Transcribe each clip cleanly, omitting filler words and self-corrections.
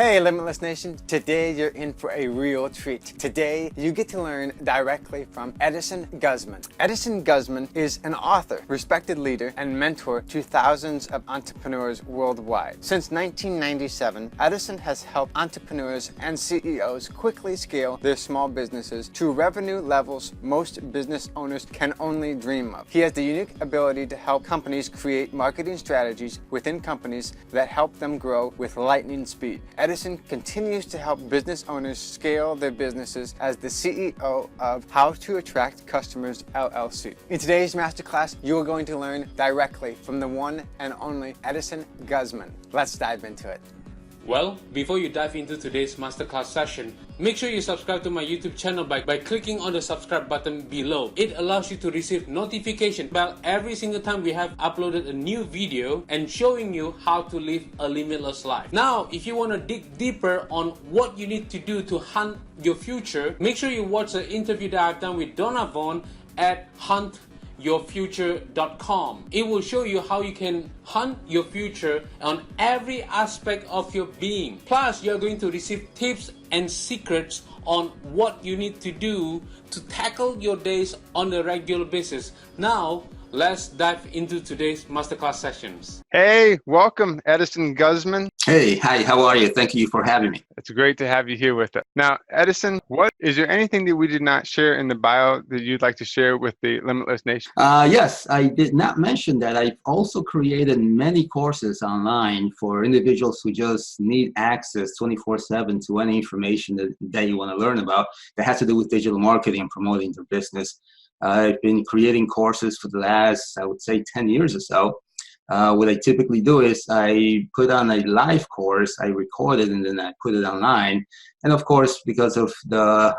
Hey Limitless Nation, today you're in for a real treat. Today you get to learn directly from Edison Guzman. Edison Guzman is an author, respected leader, and mentor to thousands of entrepreneurs worldwide. Since 1997, Edison has helped entrepreneurs and CEOs quickly scale their small businesses to revenue levels most business owners can only dream of. He has the unique ability to help companies create marketing strategies within companies that help them grow with lightning speed. Edison continues to help business owners scale their businesses as the CEO of HowToAttractCustomers LLC. In today's masterclass, you are going to learn directly from the one and only Edison Guzman. Let's dive into it. Well, before you dive into today's masterclass session, make sure you subscribe to my YouTube channel by clicking on the subscribe button below. It allows you to receive notification about every single time we have uploaded a new video and showing you how to live a limitless life. Now, if you want to dig deeper on what you need to do to hunt your future, make sure you watch the interview that I've done with Donna Vaughn at HuntYourFuture.com. It will show you how you can hunt your future on every aspect of your being. Plus, you're going to receive tips and secrets on what you need to do to tackle your days on a regular basis. Now, let's dive into today's masterclass sessions. Hey, welcome Edison Guzman. Hey, hi, how are you? Thank you for having me. It's great to have you here with us. Now, Edison, is there anything that we did not share in the bio that you'd like to share with the Limitless Nation? Yes, I did not mention that I've also created many courses online for individuals who just need access 24/7 to any information that you want to learn about that has to do with digital marketing and promoting their business. I've been creating courses for the last, I would say, 10 years or so. What I typically do is I put on a live course, I record it, and then I put it online. And of course, because of the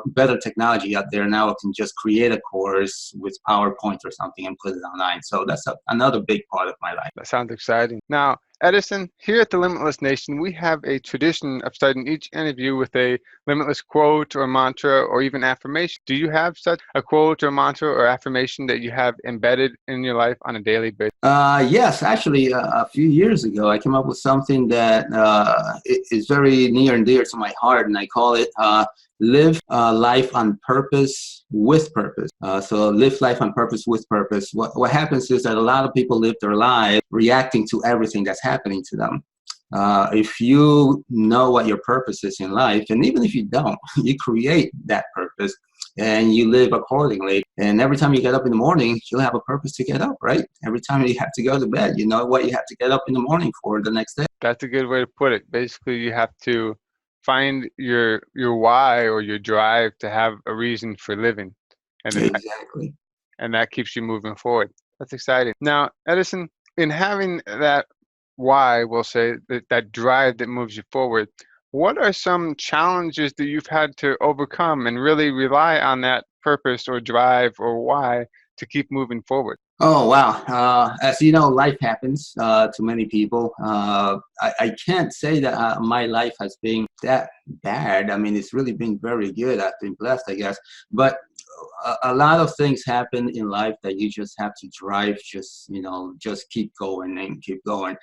better technology out there now, I can just create a course with PowerPoint or something and put it online. So that's another big part of my life. That sounds exciting. Now, Edison, here at the Limitless Nation, we have a tradition of starting each interview with a limitless quote or mantra or even affirmation. Do you have such a quote or mantra or affirmation that you have embedded in your life on a daily basis? Yes, actually, a few years ago, I came up with something that is very near and dear to my heart, and I call it live life on purpose with purpose. So live life on purpose with purpose. What happens is that a lot of people live their life reacting to everything that's happening to them. If you know what your purpose is in life, and even if you don't, you create that purpose and you live accordingly. And every time you get up in the morning, you'll have a purpose to get up, right? Every time you have to go to bed, you know what you have to get up in the morning for the next day. That's a good way to put it. Basically, you have to find your why or your drive to have a reason for living. Exactly. And that keeps you moving forward. That's exciting. Now, Edison, in having that why, we'll say, that drive that moves you forward, what are some challenges that you've had to overcome and really rely on that purpose or drive or why to keep moving forward? Oh, wow. As you know, life happens to many people. I can't say that my life has been that bad. I mean, it's really been very good. I've been blessed, I guess. But a lot of things happen in life that you just have to drive, just keep going and keep going.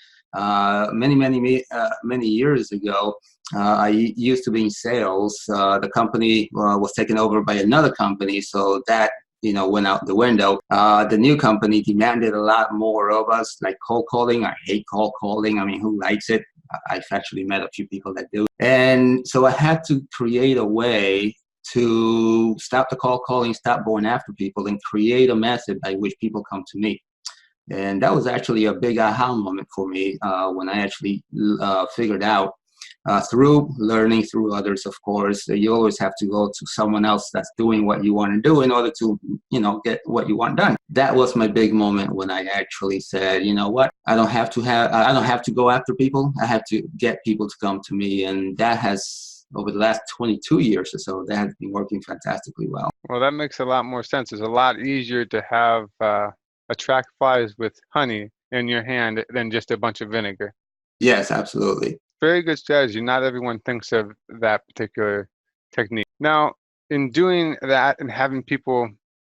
Many years ago, I used to be in sales. The company was taken over by another company, so that went out the window. The new company demanded a lot more of us, like cold calling. I hate cold calling. I mean, who likes it? I've actually met a few people that do. And so I had to create a way to stop the cold calling, stop going after people, and create a method by which people come to me. And that was actually a big aha moment for me when I actually figured out through learning through others, of course, you always have to go to someone else that's doing what you want to do in order to, get what you want done. That was my big moment when I actually said, you know what, I don't have to go after people. I have to get people to come to me. And that has, over the last 22 years or so, that has been working fantastically well. Well, that makes a lot more sense. It's a lot easier to have attract flies with honey in your hand than just a bunch of vinegar. Yes, absolutely. Very good strategy. Not everyone thinks of that particular technique. Now, in doing that and having people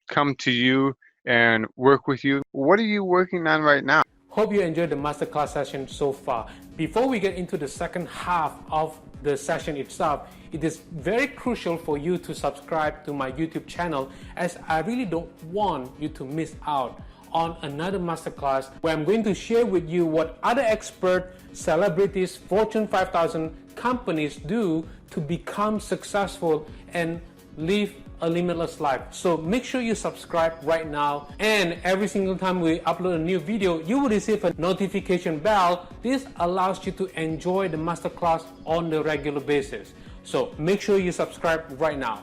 come to you and work with you, what are you working on right now? Hope you enjoyed the masterclass session so far. Before we get into the second half of the session itself, it is very crucial for you to subscribe to my YouTube channel, as I really don't want you to miss out on another masterclass where I'm going to share with you what other expert celebrities, Fortune 5000 companies do to become successful and live a limitless life. So make sure you subscribe right now, and every single time we upload a new video, you will receive a notification bell. This allows you to enjoy the masterclass on the regular basis. So make sure you subscribe right now.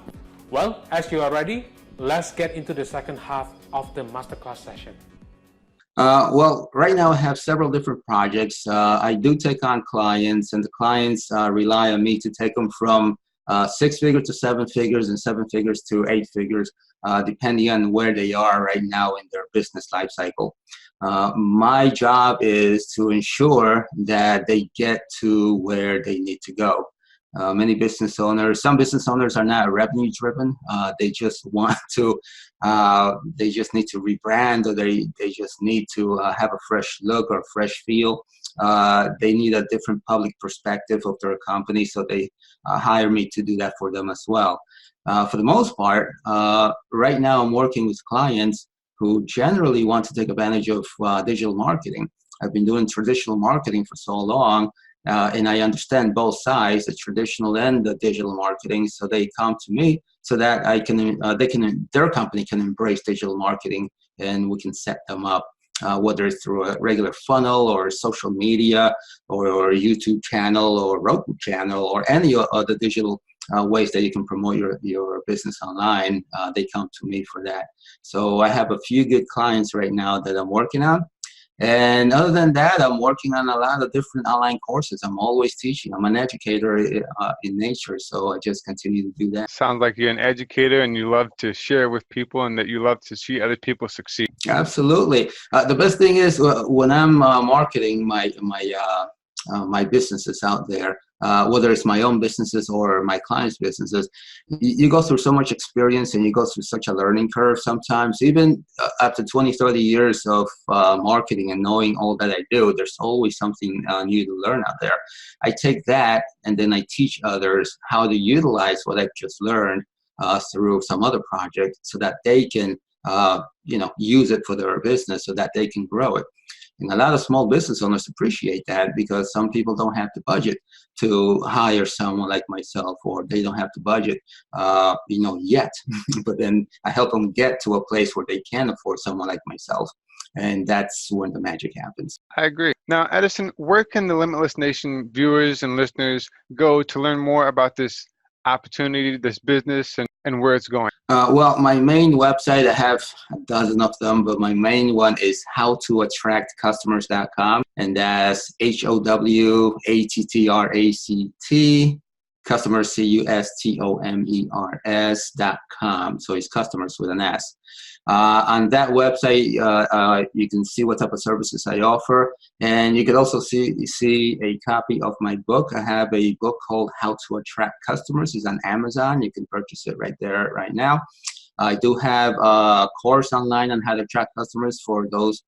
Well, as you are ready, let's get into the second half of the masterclass session. Well, right now I have several different projects. I do take on clients, and the clients rely on me to take them from 6 figures to 7 figures and 7 figures to 8 figures, depending on where they are right now in their business life cycle. My job is to ensure that they get to where they need to go. Some business owners are not revenue driven. They just want to, they just need to rebrand, or they just need to have a fresh look or fresh feel. They need a different public perspective of their company, so they hire me to do that for them as well. For the most part, right now I'm working with clients who generally want to take advantage of digital marketing. I've been doing traditional marketing for so long, and I understand both sides, the traditional and the digital marketing. So they come to me so that their company can embrace digital marketing, and we can set them up, whether it's through a regular funnel or social media or a YouTube channel or Roku channel or any of the digital ways that you can promote your business online. They come to me for that. So I have a few good clients right now that I'm working on. And other than that, I'm working on a lot of different online courses. I'm always teaching. I'm an educator in nature, so I just continue to do that. Sounds like you're an educator and you love to share with people, and that you love to see other people succeed. Absolutely. The best thing is when I'm marketing my businesses out there, whether it's my own businesses or my clients' businesses, you go through so much experience and you go through such a learning curve sometimes. Even after 20, 30 years of marketing and knowing all that I do, there's always something new to learn out there. I take that and then I teach others how to utilize what I've just learned through some other project, so that they can use it for their business, so that they can grow it. And a lot of small business owners appreciate that, because some people don't have the budget to hire someone like myself, or they don't have the budget, yet. But then I help them get to a place where they can afford someone like myself. And that's when the magic happens. I agree. Now, Edison, where can the Limitless Nation viewers and listeners go to learn more about this opportunity, this business, and where it's going? Well, my main website, I have a dozen of them, but my main one is HowToAttractCustomers.com, and that's HowAttractCustomers, customers.com. So it's customers with an S. On that website, you can see what type of services I offer, and you can also see a copy of my book. I have a book called How to Attract Customers. It's on Amazon. You can purchase it right there, right now. I do have a course online on how to attract customers for those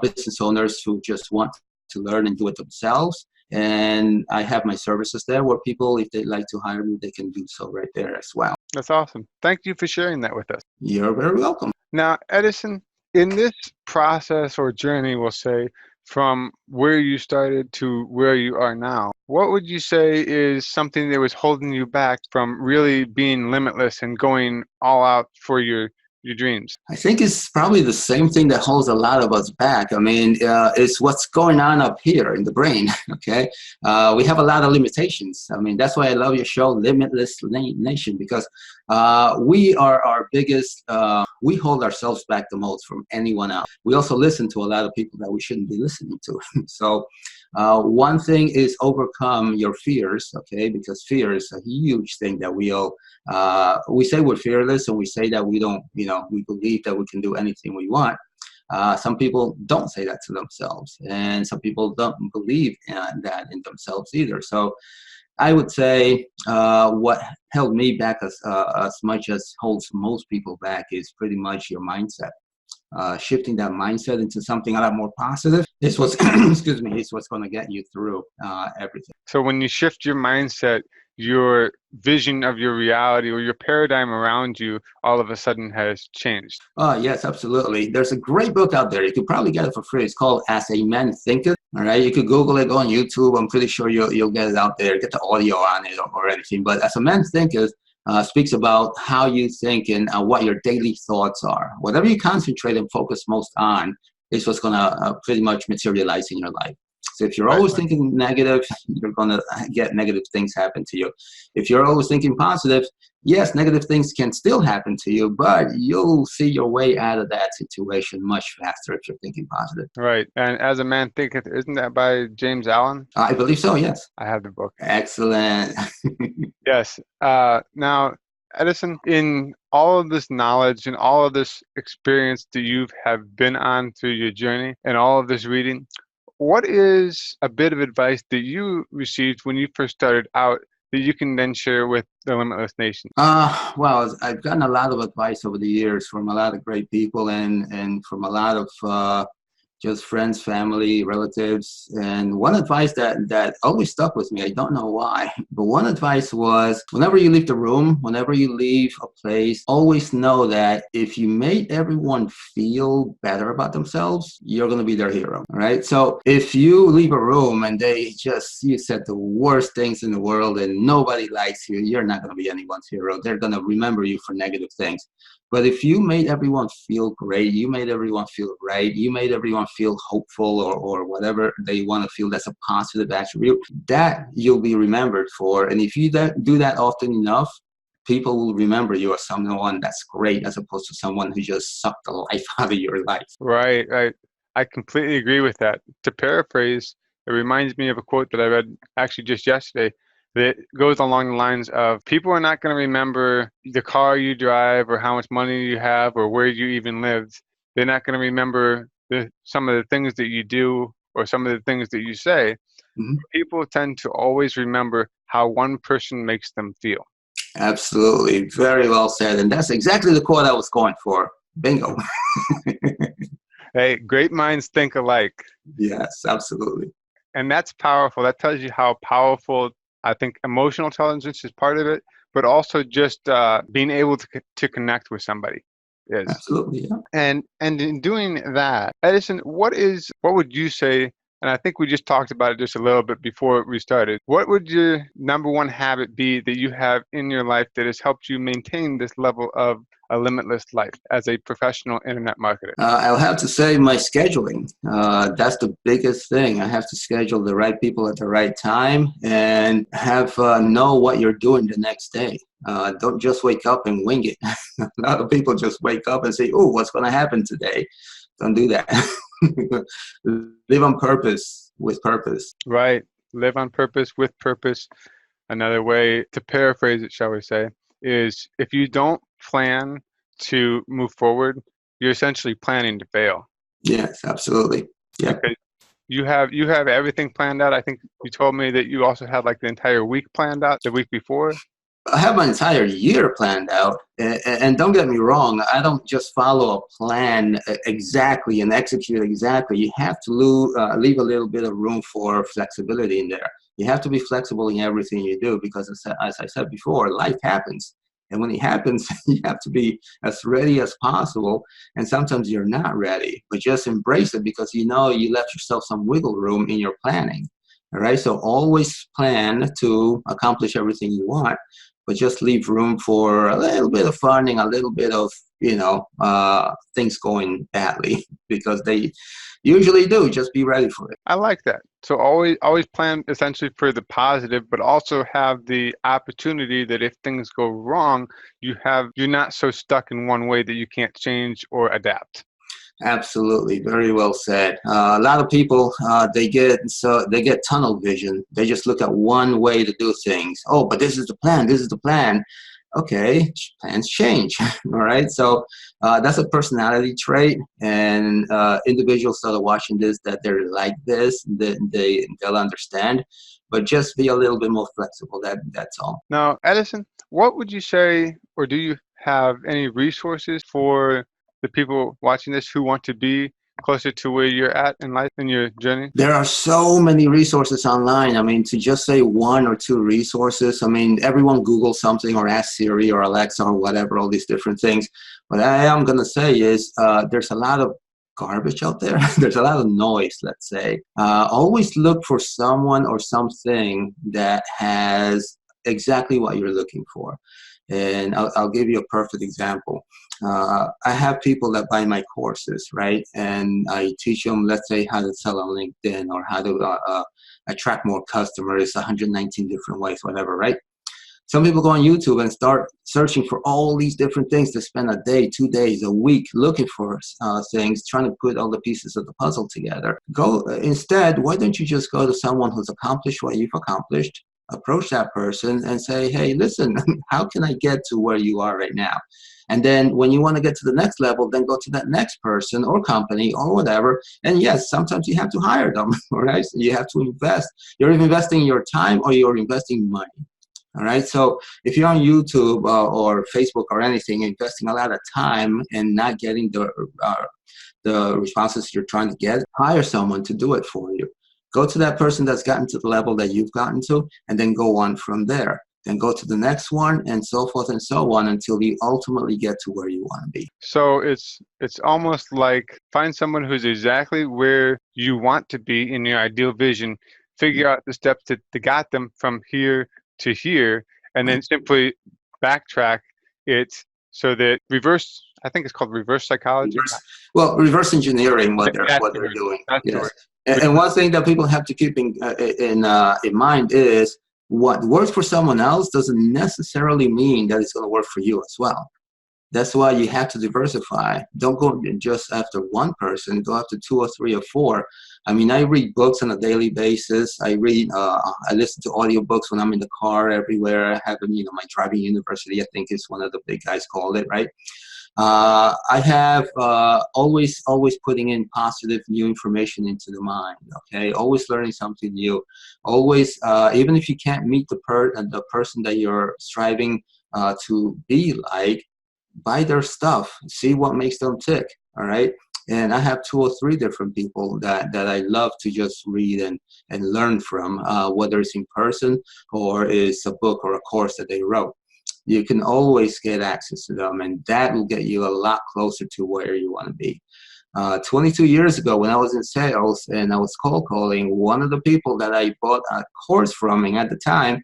business owners who just want to learn and do it themselves. And I have my services there where people, if they'd like to hire me, they can do so right there as well. That's awesome. Thank you for sharing that with us. You're very welcome. Now, Edison, in this process or journey, we'll say, from where you started to where you are now, what would you say is something that was holding you back from really being limitless and going all out for your dreams? I think it's probably the same thing that holds a lot of us back. I mean, it's what's going on up here in the brain, okay? We have a lot of limitations. I mean, that's why I love your show, Limitless Nation, because we are our biggest, we hold ourselves back the most from anyone else. We also listen to a lot of people that we shouldn't be listening to. So one thing is overcome your fears, okay? Because fear is a huge thing that we all, we say we're fearless, and we say that we don't, we believe that we can do anything we want. Some people don't say that to themselves, and some people don't believe that in themselves either. So I would say what held me back as much as holds most people back is pretty much your mindset. shifting that mindset into something a lot more positive is what's excuse me, is what's going to get you through everything. So when you shift your mindset, your vision of your reality or your paradigm around you all of a sudden has changed. Yes, absolutely. There's a great book out there. You could probably get it for free. It's called As a Man Thinketh. All right, you could Google it, go on YouTube. I'm pretty sure you'll get it out there, get the audio on it or anything. But As a Man Thinketh speaks about how you think and what your daily thoughts are. Whatever you concentrate and focus most on is what's going to pretty much materialize in your life. So if you're always thinking negative, you're going to get negative things happen to you. If you're always thinking positive, yes, negative things can still happen to you, but you'll see your way out of that situation much faster if you're thinking positive. Right. And As a Man Thinketh, isn't that by James Allen? I believe so, yes. I have the book. Excellent. Yes. Now, Edison, in all of this knowledge and all of this experience that you have been on through your journey and all of this reading, what is a bit of advice that you received when you first started out that you can then share with the Limitless Nation? Well, I've gotten a lot of advice over the years from a lot of great people and from a lot of just friends, family, relatives. And one advice that always stuck with me, I don't know why, but one advice was whenever you leave the room, whenever you leave a place, always know that if you made everyone feel better about themselves, you're going to be their hero. All right. So if you leave a room and you said the worst things in the world and nobody likes you, you're not going to be anyone's hero. They're going to remember you for negative things. But if you made everyone feel great, you made everyone feel right, you made everyone feel hopeful or whatever they want to feel, that's a positive attribute, that you'll be remembered for. And if you do that often enough, people will remember you as someone that's great as opposed to someone who just sucked the life out of your life. Right. I completely agree with that. To paraphrase, it reminds me of a quote that I read actually just yesterday that goes along the lines of people are not going to remember the car you drive or how much money you have or where you even lived. They're not going to remember some of the things that you do or some of the things that you say. Mm-hmm. People tend to always remember how one person makes them feel. Absolutely. Very well said. And that's exactly the quote I was going for. Bingo. Hey, great minds think alike. Yes, absolutely. And that's powerful. That tells you how powerful, I think, emotional intelligence is part of it, but also just being able to connect with somebody is. Absolutely, yeah. And in doing that, Edison, what would you say, and I think we just talked about it just a little bit before we started, what would your number one habit be that you have in your life that has helped you maintain this level of a limitless life as a professional internet marketer? I'll have to say my scheduling. That's the biggest thing. I have to schedule the right people at the right time and have know what you're doing the next day. Don't just wake up and wing it. A lot of people just wake up and say, oh, what's going to happen today? Don't do that. Live on purpose, with purpose. Right. Live on purpose, with purpose. Another way to paraphrase it, shall we say, is if you don't plan to move forward, you're essentially planning to fail. Yes, absolutely. Yeah. Because you have everything planned out. I think you told me that you also had like the entire week planned out the week before. I have my entire year planned out, and don't get me wrong, I don't just follow a plan exactly and execute exactly. You have to leave a little bit of room for flexibility in there. You have to be flexible in everything you do because, as I said before, life happens. And when it happens, you have to be as ready as possible. And sometimes you're not ready, but just embrace it because you know you left yourself some wiggle room in your planning. All right, so always plan to accomplish everything you want, but just leave room for a little bit of fun and a little bit of, things going badly because they usually do. Just be ready for it. I like that. So always plan essentially for the positive, but also have the opportunity that if things go wrong, you're not so stuck in one way that you can't change or adapt. Absolutely, very well said. A lot of people they get tunnel vision. They just look at one way to do things. Oh, but this is the plan. This is the plan. Okay, plans change. All right, so that's a personality trait, and individuals that are watching this that they're like this, they'll understand. But just be a little bit more flexible. That's all. Now, Edison, what would you say, or do you have any resources for the people watching this who want to be closer to where you're at in life in your journey? There are so many resources online. I mean, to just say one or two resources, I mean, everyone Google something or ask Siri or Alexa or whatever, all these different things. What I am going to say is there's a lot of garbage out there. There's a lot of noise, let's say. Always look for someone or something that has exactly what you're looking for. And I'll give you a perfect example. I have people that buy my courses, right? And I teach them, let's say, how to sell on LinkedIn or how to attract more customers, 119 different ways, whatever, right? Some people go on YouTube and start searching for all these different things to spend a day, 2 days, a week looking for things, trying to put all the pieces of the puzzle together. Instead, why don't you just go to someone who's accomplished what you've accomplished, approach that person and say, hey, listen, how can I get to where you are right now? And then when you want to get to the next level, then go to that next person or company or whatever. And yes, sometimes you have to hire them, right? So you have to invest. You're investing your time or you're investing money. All right. So if you're on YouTube or Facebook or anything, investing a lot of time and not getting the responses you're trying to get, hire someone to do it for you. Go to that person that's gotten to the level that you've gotten to, and then go on from there. Then go to the next one, and so forth and so on until you ultimately get to where you want to be. So it's almost like find someone who's exactly where you want to be in your ideal vision, figure out the steps to got them from here to here, and then simply backtrack it so that I think it's called reverse psychology. Reverse engineering what they're doing. Yes. And one thing that people have to keep in mind is what works for someone else doesn't necessarily mean that it's going to work for you as well. That's why you have to diversify. Don't go just after one person. Go after 2 or 3 or 4. I mean, I read books on a daily basis. I listen to audiobooks when I'm in the car everywhere. I have, my driving university, I think is one of the big guys called it, right? I have always putting in positive new information into the mind. Okay, always learning something new. Always, even if you can't meet the person that you're striving to be like, buy their stuff. See what makes them tick. All right. And I have 2 or 3 different people that I love to just read and learn from, whether it's in person or it's a book or a course that they wrote. You can always get access to them, and that will get you a lot closer to where you want to be. 22 years ago, when I was in sales and I was cold calling, one of the people that I bought a course from, and at the time,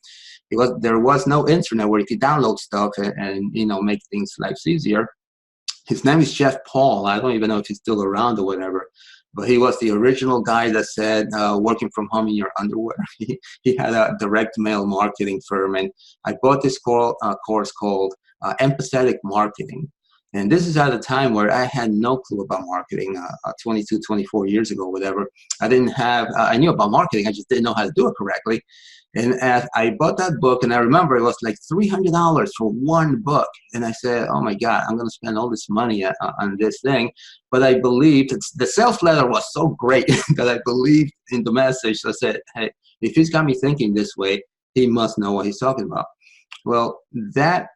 there was no internet where you could download stuff and make things life easier. His name is Jeff Paul. I don't even know if he's still around or whatever. But he was the original guy that said, working from home in your underwear. He had a direct mail marketing firm. And I bought this course called Empathetic Marketing. And this is at a time where I had no clue about marketing, 22, 24 years ago, whatever. I knew about marketing. I just didn't know how to do it correctly. And as I bought that book, and I remember it was like $300 for one book. And I said, oh my God, I'm going to spend all this money on this thing. But I believed, the sales letter was so great that I believed in the message. So I said, hey, if he's got me thinking this way, he must know what he's talking about. Well, that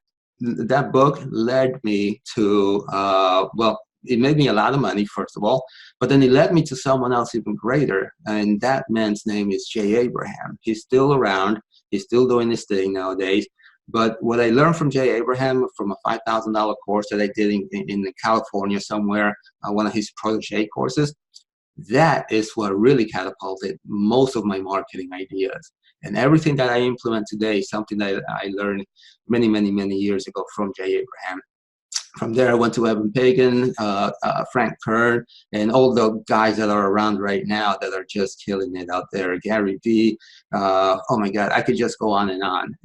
book led me to, it made me a lot of money, first of all, but then it led me to someone else even greater. And that man's name is Jay Abraham. He's still around. He's still doing this thing nowadays. But what I learned from Jay Abraham from a $5,000 course that I did in California somewhere, one of his protege courses, that is what really catapulted most of my marketing ideas. And everything that I implement today is something that I learned many, many, many years ago from Jay Abraham. From there, I went to Evan Pagan, Frank Kern, and all the guys that are around right now that are just killing it out there. Gary Vee. Oh my God, I could just go on.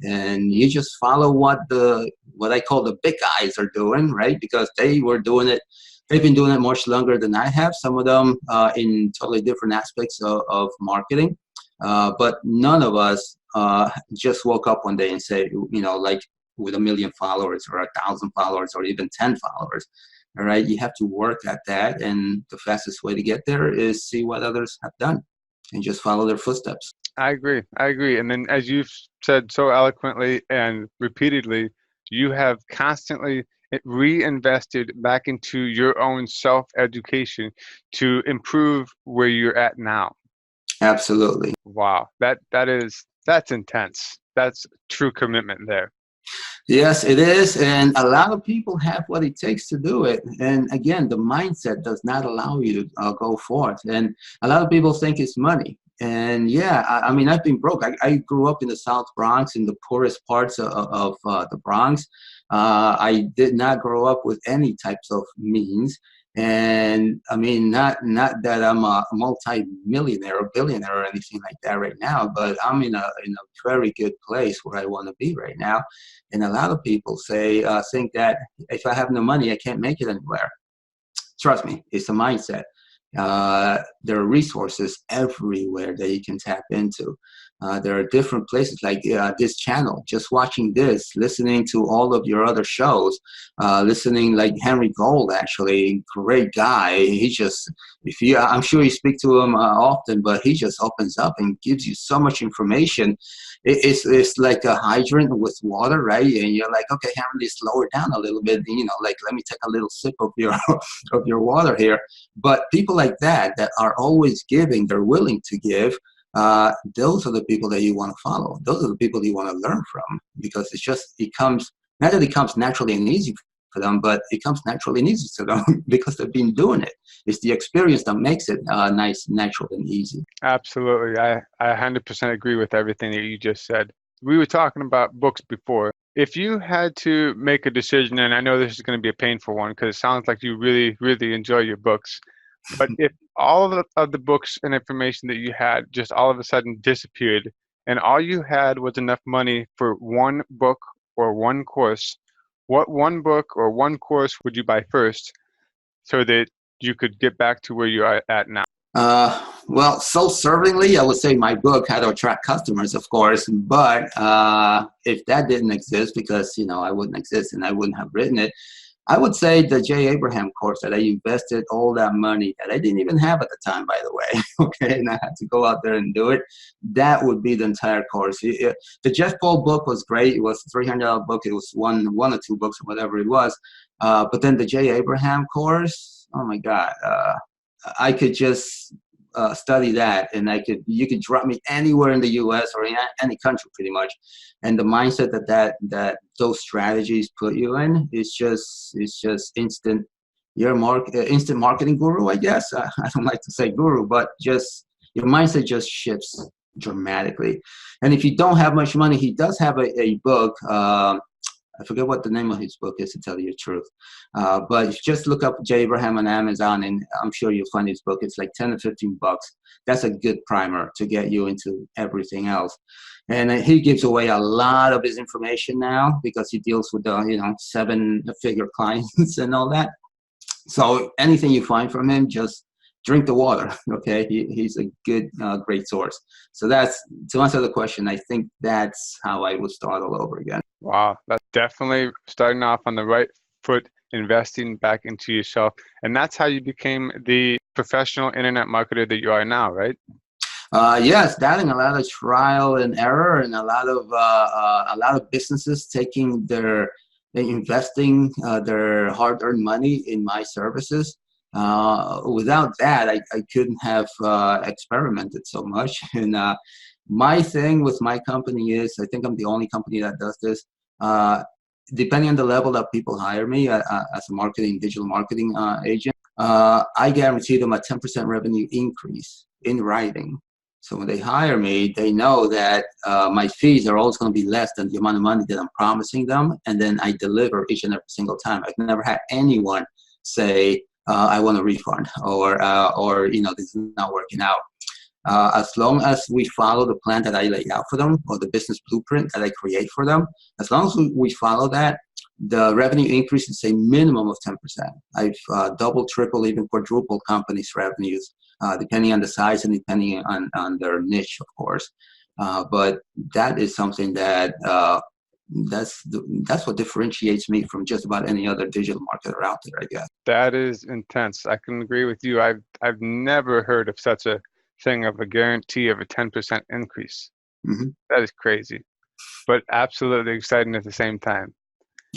And you just follow what I call the big guys are doing, right? Because they were doing it. They've been doing it much longer than I have. Some of them in totally different aspects of marketing. But none of us just woke up one day and said, like, with 1 million followers or 1,000 followers or even 10 followers. All right. You have to work at that. And the fastest way to get there is see what others have done and just follow their footsteps. I agree. And then, as you've said so eloquently and repeatedly, you have constantly reinvested back into your own self-education to improve where you're at now. Absolutely. Wow, that's intense. That's true commitment there. Yes, it is. And a lot of people have what it takes to do it. And again, the mindset does not allow you to go forth. And a lot of people think it's money. And yeah, I mean, I've been broke. I grew up in the South Bronx, in the poorest parts of the Bronx. I did not grow up with any types of means. And I mean, not that I'm a multi-millionaire or billionaire or anything like that right now, but I'm in a very good place where I want to be right now. And a lot of people think that if I have no money, I can't make it anywhere. Trust me, it's a mindset. There are resources everywhere that you can tap into. There are different places like this channel, just watching this, listening to all of your other shows, listening like Henry Gold, actually, great guy. He just, I'm sure you speak to him often, but he just opens up and gives you so much information. It's like a hydrant with water, right? And you're like, okay, Henry, slow it down a little bit. Like, let me take a little sip of your of your water here. But people like that are always giving, they're willing to give. Those are the people that you want to follow. Those are the people you want to learn from, because it comes naturally and easy for them, but it comes naturally and easy to them because they've been doing it. It's the experience that makes it nice, natural, and easy. Absolutely. I 100% agree with everything that you just said. We were talking about books before. If you had to make a decision, and I know this is going to be a painful one because it sounds like you really, really enjoy your books, but if all of the books and information that you had just all of a sudden disappeared, and all you had was enough money for one book or one course, what one book or one course would you buy first so that you could get back to where you are at now? Well, self-servingly, I would say my book, How to Attract Customers, of course. But if that didn't exist, because I wouldn't exist and I wouldn't have written it, I would say the J. Abraham course that I invested all that money that I didn't even have at the time, by the way. Okay, and I had to go out there and do it. That would be the entire course. The Jeff Paul book was great. It was a $300 book. It was one or two books or whatever it was. But then the J. Abraham course, oh my God. I could just study that, and you could drop me anywhere in the U.S. or in any country pretty much, and the mindset that those strategies put you in is just instant. You're instant marketing guru, I guess. I don't like to say guru, but just your mindset just shifts dramatically. And if you don't have much money, he does have a book. I forget what the name of his book is, to tell you the truth. But just look up J. Abraham on Amazon, and I'm sure you'll find his book. It's like 10 or 15 bucks. That's a good primer to get you into everything else. And he gives away a lot of his information now because he deals with the 7-figure clients and all that. So anything you find from him, just drink the water. Okay, he's a good, great source. So that's, to answer the question, I think that's how I would start all over again. Wow, that's definitely starting off on the right foot, investing back into yourself. And that's how you became the professional internet marketer that you are now, right? Yes, that and a lot of trial and error, and a lot of businesses investing their hard-earned money in my services. Without that, I couldn't have experimented so much. And my thing with my company is, I think I'm the only company that does this. Depending on the level that people hire me as a digital marketing agent, I guarantee them a 10% revenue increase in writing. So when they hire me, they know that my fees are always going to be less than the amount of money that I'm promising them, and then I deliver each and every single time. I've never had anyone say, I want a refund, or this is not working out. As long as we follow the plan that I lay out for them, or the business blueprint that I create for them, as long as we follow that, the revenue increase is a minimum of 10%. I've double, triple, even quadrupled companies' revenues, depending on the size and depending on their niche, of course. But that is something that that's what differentiates me from just about any other digital marketer out there, I guess. That is intense. I can agree with you. I've never heard of such a thing, of a guarantee of a 10% increase. Mm-hmm. That is crazy, but absolutely exciting at the same time.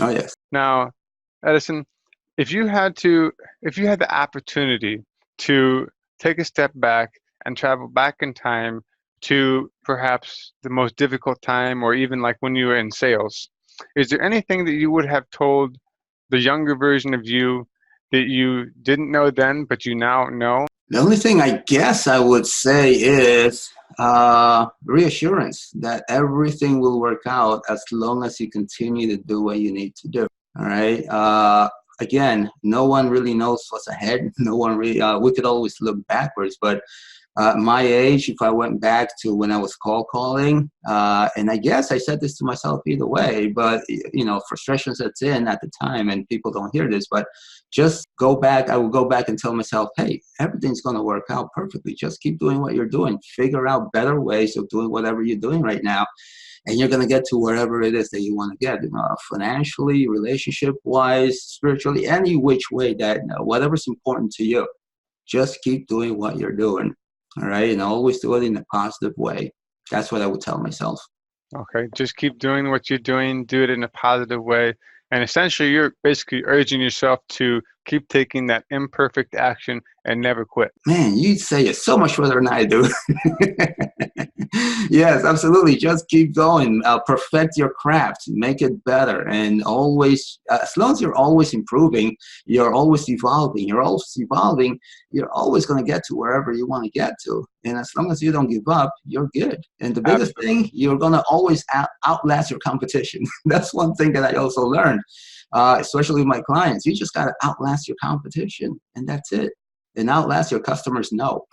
Oh, yes. Now, Edison, if you had the opportunity to take a step back and travel back in time to perhaps the most difficult time, or even like when you were in sales, is there anything that you would have told the younger version of you that you didn't know then, but you now know? The only thing I guess I would say is reassurance that everything will work out as long as you continue to do what you need to do. All right. Again, no one really knows what's ahead. No one really. We could always look backwards, but my age, if I went back to when I was cold calling, and I guess I said this to myself either way, but frustration sets in at the time, and people don't hear this. But just go back. I will go back and tell myself, hey, everything's going to work out perfectly. Just keep doing what you're doing. Figure out better ways of doing whatever you're doing right now, and you're going to get to wherever it is that you want to get, financially, relationship-wise, spiritually, any which way that, whatever's important to you. Just keep doing what you're doing, all right? And always do it in a positive way. That's what I would tell myself. Okay, just keep doing what you're doing, do it in a positive way. And essentially, you're basically urging yourself to keep taking that imperfect action and never quit. Man, you say it so much better than I do. Yes, absolutely. Just keep going. Perfect your craft. Make it better. And always, as long as you're always improving, you're always evolving. You're always going to get to wherever you want to get to. And as long as you don't give up, you're good. And the biggest thing, you're going to always outlast your competition. That's one thing that I also learned, especially with my clients. You just got to outlast your competition, and that's it. And outlast your customers' no.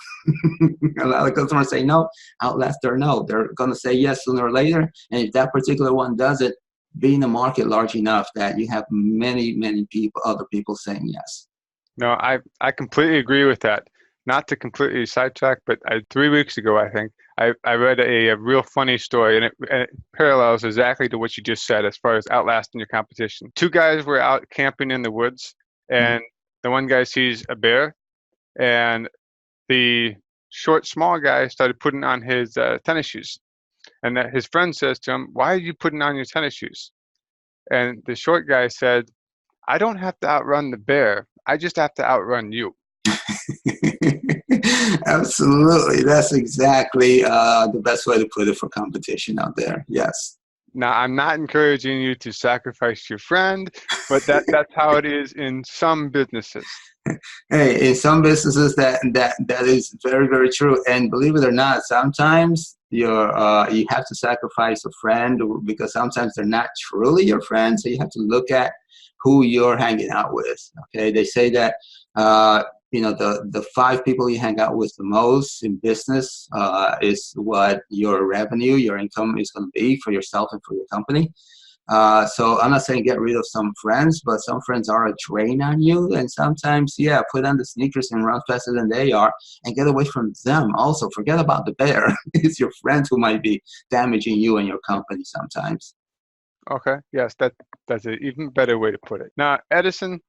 A lot of customers say no, outlast their no. They're going to say yes sooner or later. And if that particular one does it, be in a market large enough that you have many, many people, other people saying yes. No, I completely agree with that. Not to completely sidetrack, but 3 weeks ago, I think, I read a real funny story, and it parallels exactly to what you just said as far as outlasting your competition. Two guys were out camping in the woods, and the one guy sees a bear, and the short, small guy started putting on his tennis shoes. And that his friend says to him, "Why are you putting on your tennis shoes?" And the short guy said, "I don't have to outrun the bear. I just have to outrun you." Absolutely. That's exactly the best way to put it for competition out there. Yes. Now, I'm not encouraging you to sacrifice your friend, but that's how it is in some businesses. Hey, in some businesses that is very, very true. And believe it or not, sometimes you have to sacrifice a friend because sometimes they're not truly your friends. So you have to look at who you're hanging out with. Okay, they say that the 5 people you hang out with the most in business is what your revenue, your income is going to be for yourself and for your company. So I'm not saying get rid of some friends, but some friends are a drain on you. And sometimes, put on the sneakers and run faster than they are and get away from them. Also, forget about the bear. It's your friends who might be damaging you and your company sometimes. Okay, yes, that's an even better way to put it. Now, Edison,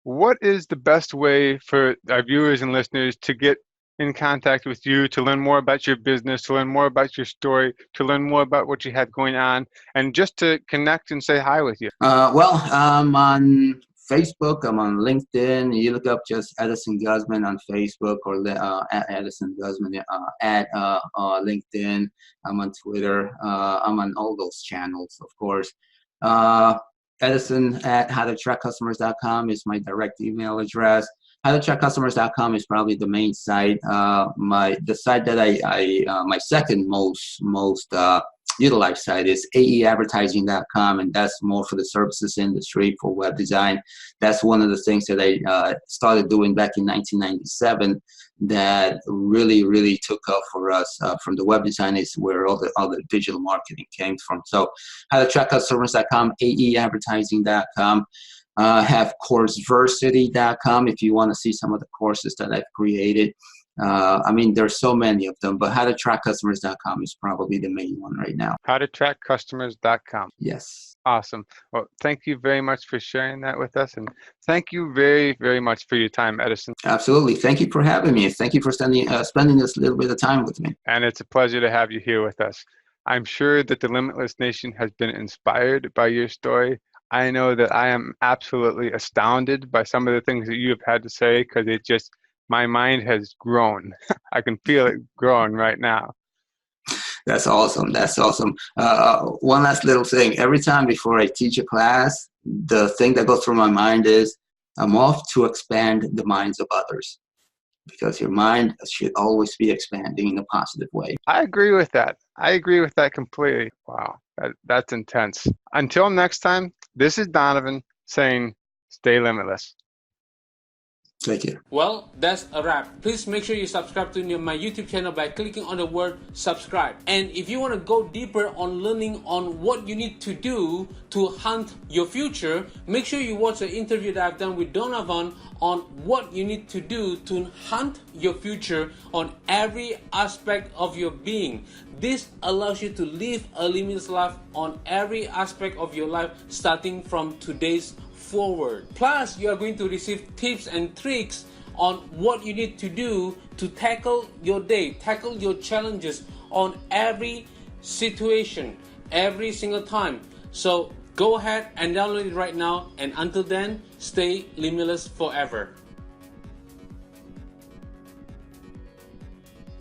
what is the best way for our viewers and listeners to get in contact with you, to learn more about your business, to learn more about your story, to learn more about what you had going on, and just to connect and say hi with you? I'm on Facebook. I'm on LinkedIn. You look up just Edison Guzman on Facebook, or at Edison Guzman at LinkedIn. I'm on Twitter. I'm on all those channels, of course. Edison at HowToAttractCustomers.com is my direct email address. HowToAttractCustomers.com is probably the main site. The site that my second most utilized site is AEadvertising.com, and that's more for the services industry, for web design. That's one of the things that I started doing back in 1997 that really, really took off for us. From the web design is where all the digital marketing came from. So HowToAttractCustomers.com, AEadvertising.com. Have CourseVersity.com if you want to see some of the courses that I've created. There's so many of them, but HowToAttractCustomers.com is probably the main one right now. HowToAttractCustomers.com. Yes. Awesome. Well, thank you very much for sharing that with us, and thank you very, very much for your time, Edison. Absolutely. Thank you for having me. Thank you for spending this little bit of time with me. And it's a pleasure to have you here with us. I'm sure that the Limitless Nation has been inspired by your story. I know that I am absolutely astounded by some of the things that you have had to say because my mind has grown. I can feel it growing right now. That's awesome. That's awesome. One last little thing. Every time before I teach a class, the thing that goes through my mind is I'm off to expand the minds of others, because your mind should always be expanding in a positive way. I agree with that. I agree with that completely. Wow, that's intense. Until next time, this is Donovan saying, stay limitless. Thank you. Well, that's a wrap. Please make sure you subscribe to my YouTube channel by clicking on the word subscribe. And if you want to go deeper on learning on what you need to do to hunt your future, make sure you watch the interview that I've done with Donovan on what you need to do to hunt your future on every aspect of your being. This allows you to live a limitless life on every aspect of your life, starting from today's forward. Plus, you are going to receive tips and tricks on what you need to do to tackle your day, tackle your challenges on every situation, every single time. So go ahead and download it right now, and until then, stay limitless forever.